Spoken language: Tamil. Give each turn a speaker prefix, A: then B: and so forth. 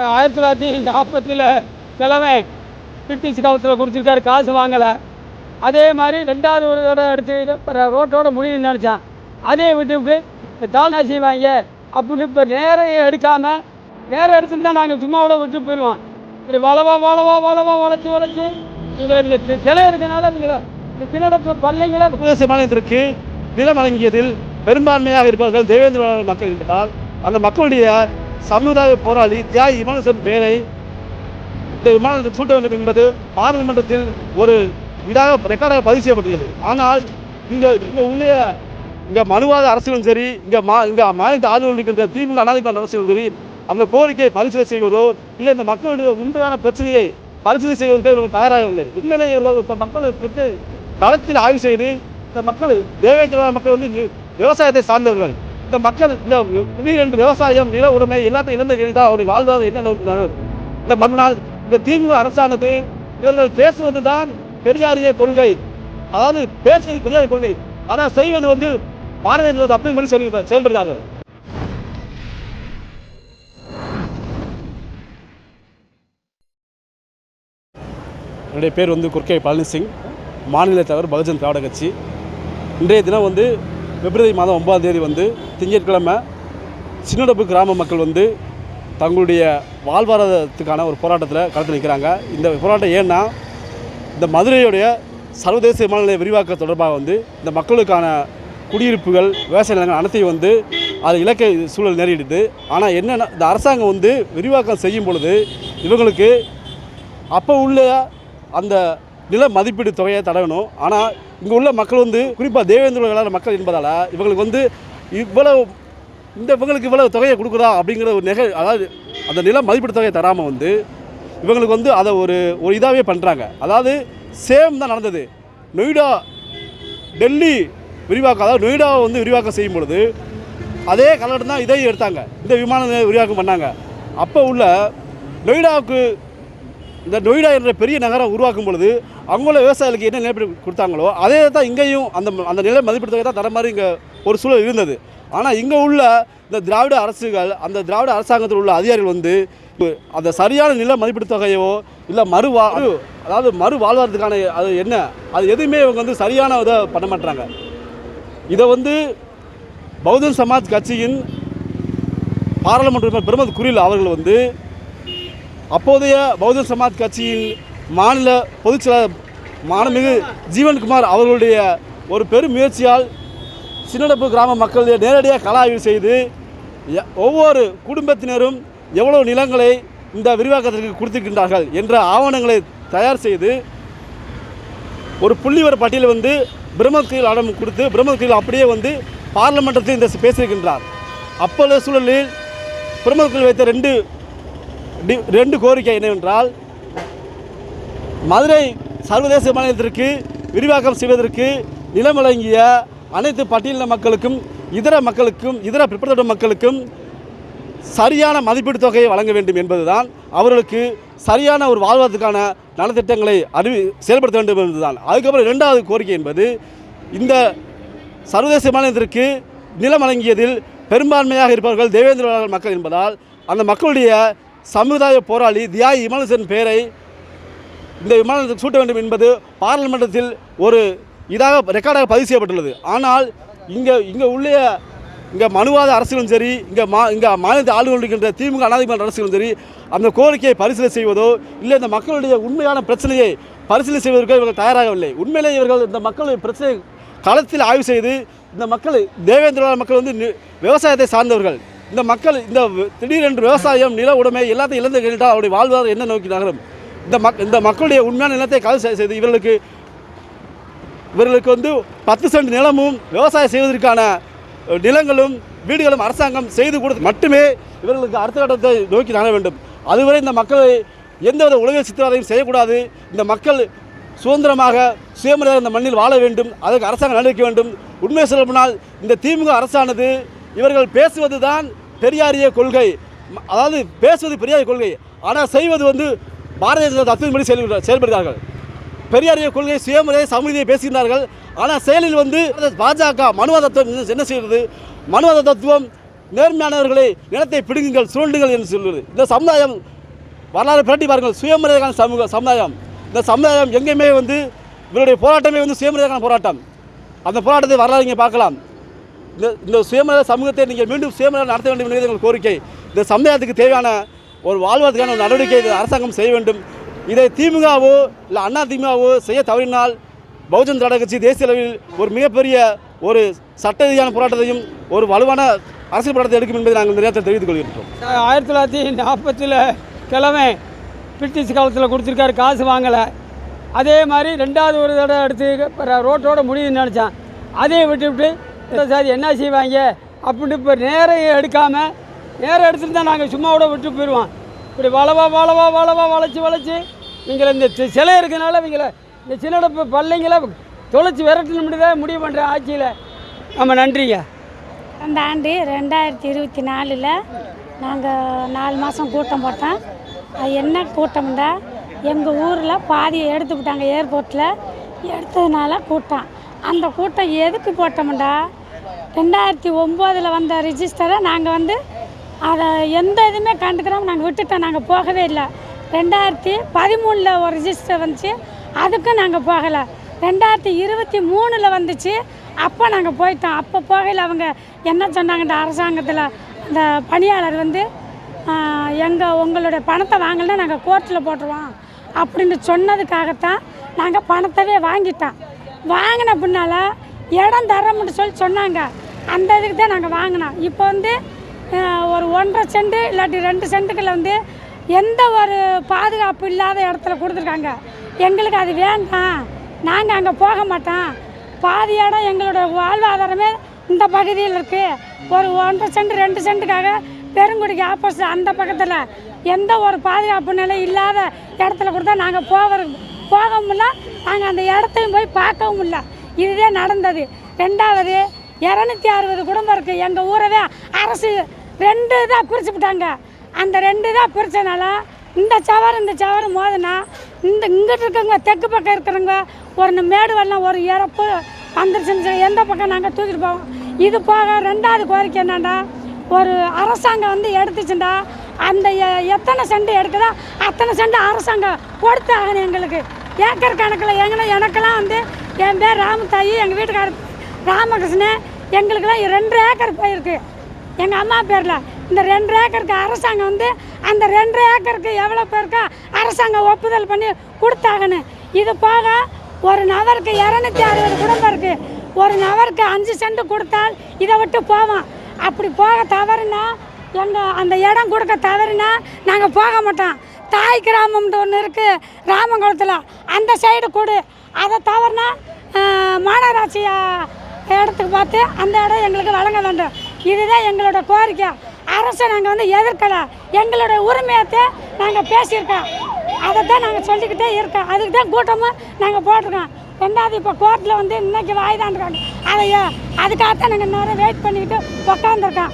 A: 1940 கிழமை பிரிட்டிஷ் காலத்தில் கொடுத்துருக்காரு, காசு வாங்கலை. அதே மாதிரி 2வது ஒரு தடவை எடுத்து ரோட்டோட முடியும்னு நினச்சான். அதே விட்டு தானா செய்வாங்க அப்படின்னு இப்போ நேரம் எடுக்காமல் நேரம் எடுத்துருந்தா நாங்கள் சும்மாவோட விட்டு போயிடுவோம். இப்படி வளைச்சி இந்த சிலை இருக்கனால இந்த பின்னடப்பு பள்ளிகளை
B: சர்வதேச மாநிலத்திற்கு நிலம் வழங்கியதில் பெரும்பான்மையாக இருப்பவர்கள் தேவேந்திர மக்கள் என்பதால் அந்த மக்களுடைய சமுதாய போராளி தியாகி இமானுவேல் பெயரை இந்த விமானத்தை சூட்ட வேண்டும் என்பது பாராளுமன்றத்தில் ஒரு ரெக்கார்டாக பதிவு செய்யப்பட்டுள்ளது. ஆனால் இங்கே மனுவாத அரசியலும் சரி, இங்கே மாநில ஆதரவு இருக்கின்ற திமுக அனாதிகார அரசியலும் சரி, அந்த கோரிக்கையை பரிசீலனை செய்வதோ இல்லை இந்த மக்களுடைய உண்மையான பிரச்சனையை பரிசீலனை செய்வதற்கு இவர்கள் தயாராகவில்லை. உண்மையிலே இவர்கள் மக்களுக்கு களத்தில் ஆய்வு செய்து இந்த மக்கள் தேவேந்திர மக்கள் விவசாயத்தை சார்ந்தவர்கள். இந்த மக்கள் இந்த விவசாயம் நில உரிமை எல்லாத்தையும் இழந்த எழுதா அவருடைய வாழ்வாதாரம் என்ன நோக்கினார்கள். இந்த மறுநாள் இந்த திமுக அரசானது இவர்கள் பேசுவது தான் பெரியாரிய கொள்கை, அதாவது பேசுவது பெரியாரிய கொள்கை, ஆனால் செய்வது பாரதிய அப்படி மாதிரி செயல்படுகிறார்கள்.
C: என்னுடைய பேர் குர்கே பழனிசிங், மாநில தலைவர் பகுஜன் திராவிட கட்சி. இன்றைய தினம் பிப்ரவரி மாதம் 9ஆம் தேதி திங்கட்கிழமை சின்னடப்பு கிராம மக்கள் தங்களுடைய வாழ்வாதாரத்துக்கான ஒரு போராட்டத்தில் களத்தில் நிற்கிறாங்க. இந்த போராட்டம் ஏன்னா இந்த மதுரையுடைய சர்வதேச விமான நிலைய விரிவாக்க தொடர்பாக இந்த மக்களுக்கான குடியிருப்புகள் விவசாய நிலங்கள் அனைத்தையும் அது இலக்கை சூழல் நேரிடுது. ஆனால் என்னென்னா இந்த அரசாங்கம் விரிவாக்கம் செய்யும் பொழுது இவங்களுக்கு அப்போ உள்ள அந்த நில மதிப்பீடு தொகையை தடவணும். ஆனால் இங்கே உள்ள மக்கள் குறிப்பாக தேவேந்திர விளையாட மக்கள் என்பதால் இவங்களுக்கு இவங்களுக்கு இவ்வளவு தொகையை கொடுக்குறா அப்படிங்கிற ஒரு அதாவது அந்த நில மதிப்பீடு தொகையை தராமல் இவங்களுக்கு அதை ஒரு இதாகவே பண்ணுறாங்க. அதாவது சேம் தான் நடந்தது. நொய்டா டெல்லி விரிவாக்கம், அதாவது நொய்டாவை விரிவாக்கம் செய்யும் பொழுது அதே காலகட்டம் தான் இதையும் எடுத்தாங்க, இந்த விமான விரிவாக்கம் பண்ணாங்க. அப்போ உள்ள நொய்டாவுக்கு இந்த நொய்டா என்ற பெரிய நகரம் உருவாக்கும் பொழுது அவங்கள விவசாயிகளுக்கு என்ன நிலைப்படி கொடுத்தாங்களோ அதே தான் இங்கேயும் அந்த நில மதிப்பீடு தொகை தான் தர மாதிரி இங்கே ஒரு சூழல் இருந்தது. ஆனால் இங்கே உள்ள இந்த திராவிட அரசுகள், அந்த திராவிட அரசாங்கத்தில் உள்ள அதிகாரிகள் அந்த சரியான நில மதிப்பீடு தொகையோ இல்லை அதாவது மறு வாழ்வாரத்துக்கான அது என்ன அது எதுவுமே இவங்க சரியான இதை பண்ண மாட்டாங்க. இதை பகுஜன் சமாஜ் கட்சியின் பாராளுமன்ற உறுப்பினர் பிரமோத் குரில் அவர்கள் அப்போதைய பகுஜன் சமாஜ் கட்சியின் மாநில பொதுச்செயலாளர் மாண்புமிகு ஜீவன்குமார் அவர்களுடைய ஒரு பெரும் முயற்சியால் சின்னடப்பு கிராம மக்களுடைய நேரடியாக கள ஆய்வு செய்து ஒவ்வொரு குடும்பத்தினரும் எவ்வளவு நிலங்களை இந்த விரிவாக்கத்திற்கு கொடுத்திருக்கின்றார்கள் என்ற ஆவணங்களை தயார் செய்து ஒரு புள்ளிவர பட்டியலை பிரம்மோத் குரில் கொடுத்து பிரம்மோத் குரில் அப்படியே பாராளுமன்றத்தில் இந்த பேசியிருக்கின்றார். அப்போதைய சூழலில் பிரம்மோத் குரில் வைத்த ரெண்டு கோரிக்கை என்னவென்றால், மதுரை சர்வதேச மாநிலத்திற்கு விரிவாக்கம் செய்வதற்கு நிலம் வழங்கிய அனைத்து பட்டியலின மக்களுக்கும் இதர பிற்படுத்தப்பட்ட மக்களுக்கும் சரியான மதிப்பீடு தொகையை வழங்க வேண்டும் என்பதுதான், அவர்களுக்கு சரியான ஒரு வாழ்வாதாரத்துக்கான நலத்திட்டங்களை செயல்படுத்த வேண்டும் என்பதுதான். அதுக்கப்புறம் 2வது கோரிக்கை என்பது, இந்த சர்வதேச மாநிலத்திற்கு நிலம் வழங்கியதில் பெரும்பான்மையாக இருப்பவர்கள் தேவேந்திர மக்கள் என்பதால் அந்த மக்களுடைய சமுதாய போராளி தியாகி இமானுவேல் பெயரை இந்த விமானத்துக்கு சூட்ட வேண்டும் என்பது பாராளுமன்றத்தில் ஒரு ரெக்கார்டாக பதிவு செய்யப்பட்டுள்ளது. ஆனால் இங்கே மனுவாத அரசியலும் சரி, இங்கே மாநிலத்தை ஆளுநர் இருக்கின்ற திமுக அனாதிகார அரசியலும் சரி, அந்த கோரிக்கையை பரிசீலனை செய்வதோ இல்லை இந்த மக்களுடைய உண்மையான பிரச்சனையை பரிசீலனை செய்வதற்கோ இவர்கள் தயாராகவில்லை. உண்மையிலே இவர்கள் இந்த மக்களுடைய பிரச்சனை களத்தில் ஆய்வு செய்து இந்த மக்கள் தேவேந்திர மக்கள் விவசாயத்தை சார்ந்தவர்கள். இந்த மக்கள் திடீரென்று விவசாயம் நில உடைமை எல்லாத்தையும் இழந்து கேட்டால் அவருடைய வாழ்வாதாரம் என்ன நோக்கி நகரும். இந்த மக்களுடைய உண்மையான நிலத்தை களவு செய்து இவர்களுக்கு 10 சென்ட் நிலமும் விவசாயம் செய்வதற்கான நிலங்களும் வீடுகளும் அரசாங்கம் செய்து கொடுத்து மட்டுமே இவர்களுக்கு அடுத்த கட்டத்தை நோக்கி நகர வேண்டும். அதுவரை இந்த மக்களை எந்தவித உளவியல் சித்திரவதையும் செய்யக்கூடாது. இந்த மக்கள் சுதந்திரமாக சுயமரியாதை இந்த மண்ணில் வாழ வேண்டும். அதற்கு அரசாங்கம் நடவடிக்கை வேண்டும். உண்மை சொல்ல போனால் இந்த திமுக அரசானது இவர்கள் பேசுவது தான் பெரியாரிய கொள்கை, அதாவது பேசுவது பெரியாரிய கொள்கை, ஆனால் செய்வது பாரதிய ஜனதா தத்துவப்படி செயல்படுகிறார்கள். பெரியாரிய கொள்கை சுயமரியாதை சமூகத்தை பேசுகிறார்கள். ஆனால் செயலில் பாஜக மனுவாத தத்துவம் என்ன செய்கிறது? மனுவாத தத்துவம் நேர்மையானவர்களை நிலத்தை பிடுங்குங்கள், சுரண்டுங்கள் என்று சொல்வது. இந்த சமுதாயம் வரலாறு பிரட்டி பாருங்கள், சுயமரியாதைக்கான சமுதாயம். இந்த சமுதாயம் எங்கேயுமே வந்து இவருடைய போராட்டமே வந்து சுயமரியாதைக்கான போராட்டம். அந்த போராட்டத்தை வரலாறு இங்கே பார்க்கலாம். இந்த சுயமரியாதை சமூகத்தை நீங்கள் மீண்டும் சுயமரியாதை நடத்த வேண்டும் என்பது எங்கள் கோரிக்கை. இந்த சமுதாயத்துக்கு தேவையான ஒரு வாழ்வதற்கான ஒரு நடவடிக்கை அரசாங்கம் செய்ய வேண்டும். இதை திமுகவோ இல்லை அண்ணா திமுகவோ செய்ய தவறினால் பகுஜன் ஜனதா கட்சி தேசிய அளவில் ஒரு மிகப்பெரிய ஒரு சட்ட ரீதியான போராட்டத்தையும் ஒரு வலுவான அரசியல் போராட்டத்தை எடுக்கும் என்பதை நாங்கள் இந்த நேரத்தில் தெரிவித்துக் கொள்கின்றோம்.
A: 1940 கிழமை பிரிட்டிஷ் காலத்தில் கொடுத்துருக்காரு, காசு வாங்கலை. அதே மாதிரி ரெண்டாவது ஒரு தடவை எடுத்து ரோட்டோட முடியுதுன்னு நினச்சான். அதே விட்டு சாதி என்ன செய்வாங்க அப்படின்ட்டு இப்போ நேரம் எடுக்காமல், நேரம் எடுத்துட்டு தான் நாங்கள் சும்மாவோட விட்டு போயிடுவோம். இப்படி வளைச்சி இவங்களை இந்த சிலை இருக்கிறதுனால இவங்களை இந்த சின்ன பள்ளைங்களை தொலைச்சி விரட்டணும்னு தான் முடிவு பண்ணுற ஆட்சியில். நம்ம நன்றிங்க.
D: அந்த ஆண்டு 2024 நாங்கள் 4 மாதம் கூட்டம் போட்டோம். அது என்ன கூட்டம்டா, எங்கள் ஊரில் பாதியை எடுத்து விட்டாங்க. ஏர்போர்ட்டில் எடுத்ததுனால கூட்டம். அந்த கூட்டம் எதுக்கு போட்டோம்டா, 2009 வந்த ரிஜிஸ்டரை நாங்கள் வந்து அதை எந்த இதுவுமே கண்டுக்கிறாமல் நாங்கள் விட்டுட்டோம். நாங்கள் போகவே இல்லை. 2013 ஒரு ரிஜிஸ்டர் வந்துச்சு, அதுக்கும் நாங்கள் போகலை. 2023 வந்துச்சு, அப்போ நாங்கள் போயிட்டோம். அப்போ போகையில் அவங்க என்ன சொன்னாங்கன்ற அரசாங்கத்தில் அந்த பணியாளர் வந்து உங்களுடைய பணத்தை வாங்கலைன்னா நாங்கள் கோர்ட்டில் போட்டுருவோம் அப்படின்னு சொன்னதுக்காகத்தான் நாங்கள் பணத்தவே வாங்கிட்டோம். வாங்கின பின்னால் இடம் தரமுன்னு சொன்னாங்க. அந்த இதுக்கு தான் நாங்கள் வாங்கினோம். இப்போ வந்து ஒரு 1.5 சென்ட் இல்லாட்டி 2 சென்ட்டுக்குள்ள வந்து எந்த ஒரு பாதுகாப்பு இல்லாத இடத்துல கொடுத்துருக்காங்க. எங்களுக்கு அது வேண்டாம், நாங்கள் அங்கே போக மாட்டோம். பாதி இடம் எங்களோட வாழ்வாதாரமே இந்த பகுதியில் இருக்குது. ஒரு 1.5 சென்ட் 2 சென்ட்டுக்காக பெருங்குடிக்கு ஆப்போசிட் அந்த பக்கத்தில் எந்த ஒரு பாதுகாப்பு நிலை இல்லாத இடத்துல கொடுத்தா நாங்கள் போகவும் இல்லை, நாங்கள் அந்த இடத்தையும் போய் பார்க்கவும் இல்லை. இதுவே நடந்தது. 2வது 260 குடும்பம் இருக்குது. எங்கள் ஊரவே அரசு 2 இதாக பிரித்து விட்டாங்க. அந்த 2 இதாக பிரித்தனால இந்த சவறு மோதுனா இங்கிட்டு இருக்கவங்க தெற்கு பக்கம் இருக்கிறவங்க ஒரு மேடு வெள்ளம் ஒரு இறப்பு வந்துருச்சுன்னு எந்த பக்கம் நாங்கள் தூக்கிட்டு போவோம். இது போக 2வது கோரிக்கை என்னண்டா, ஒரு அரசாங்கம் வந்து எடுத்துச்சுண்டா அந்த எத்தனை சென்ட் எடுக்குதோ அத்தனை சென்ட் அரசாங்கம் கொடுத்து ஆகணும். எங்களுக்கு ஏக்கர் கணக்கில் எனக்கெல்லாம் வந்து என் பேர் ராமதாயி, எங்கள் வீட்டுக்காரர் ராமகிருஷ்ணன், எங்களுக்கெல்லாம் 2 ஏக்கர் போயிருக்கு எங்கள் அம்மா பேரில். இந்த 2 ஏக்கருக்கு அரசாங்கம் வந்து அந்த 2 ஏக்கருக்கு எவ்வளோ பேருக்கோ அரசாங்கம் ஒப்புதல் பண்ணி கொடுத்தாகணும். இது போக ஒரு நபருக்கு 260 குடும்பம் இருக்குது. ஒரு நபருக்கு 5 சென்ட் கொடுத்தால் இதை விட்டு போவோம். அப்படி போக தவறுனா அந்த இடம் கொடுக்க தவறுனா நாங்கள் போக மாட்டோம். தாய் கிராமம்ன்ற ஒன்று இருக்குது ராமங்குளத்தில், அந்த சைடு கொடு. அதை தவறுனா மாநகராட்சி இடத்துக்கு பார்த்து அந்த இடம் எங்களுக்கு வழங்க வேண்டும். இதுதான் எங்களோட கோரிக்கை. அரசை நாங்கள் வந்து எதிர்க்கலை, எங்களோட உரிமையத்தை நாங்கள் பேசியிருக்கோம். அதை தான் நாங்கள் சொல்லிக்கிட்டே இருக்கோம். அதுக்கு தான் கூட்டமும் நாங்கள் போட்டிருக்கோம். 2வது இப்போ கோர்ட்டில் வந்து இன்றைக்கி வாய்தான்றாங்க. அதுக்காகத்தான் நாங்கள் இன்னொரு வெயிட் பண்ணிக்கிட்டு உட்காந்துருக்கோம்.